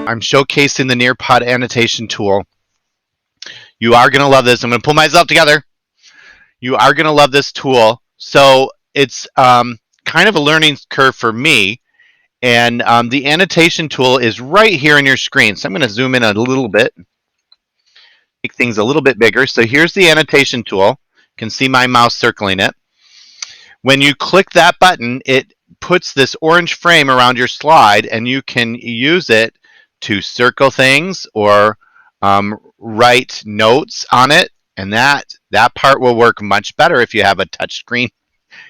I'm showcasing the Nearpod Annotation Tool. You are going to love this. I'm going to pull myself together. You are going to love this tool. So it's kind of a learning curve for me. And the annotation tool is right here on your screen. So I'm going to zoom in a little bit, make things a little bit bigger. So here's the annotation tool. You can see my mouse circling it. When you click that button, it puts this orange frame around your slide, and you can use it to circle things or write notes on it. And that part will work much better if you have a touchscreen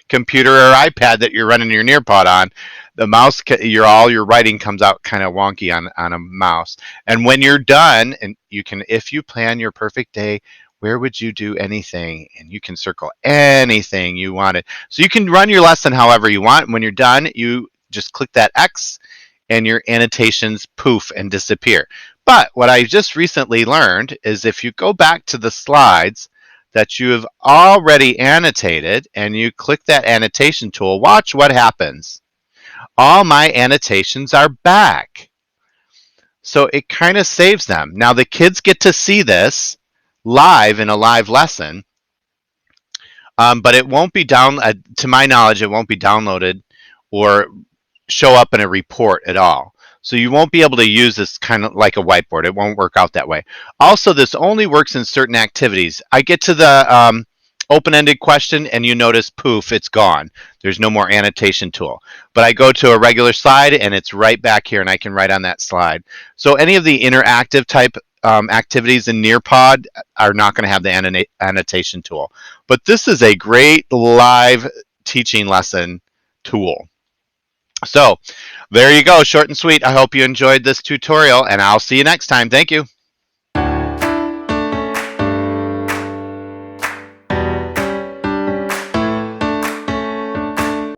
computer or iPad that you're running your Nearpod on. The mouse, all your writing comes out kind of wonky on a mouse. And when you're done, and you can, if you plan your perfect day, where would you do anything? And you can circle anything you wanted. So you can run your lesson however you want. When you're done, you just click that X and your annotations poof and disappear. But what I just recently learned is if you go back to the slides that you have already annotated and you click that annotation tool, watch what happens. All my annotations are back. So it kind of saves them. Now the kids get to see this live in a live lesson, but it won't be to my knowledge, it won't be downloaded or show up in a report at all. So you won't be able to use this kind of like a whiteboard. It won't work out that way. Also, this only works in certain activities. I get to the open-ended question and you notice, poof, it's gone. There's no more annotation tool. But I go to a regular slide and it's right back here and I can write on that slide. So any of the interactive type activities in Nearpod are not going to have the annotation tool. But this is a great live teaching lesson tool. So there you go, short and sweet. I hope you enjoyed this tutorial and I'll see you next time. Thank you.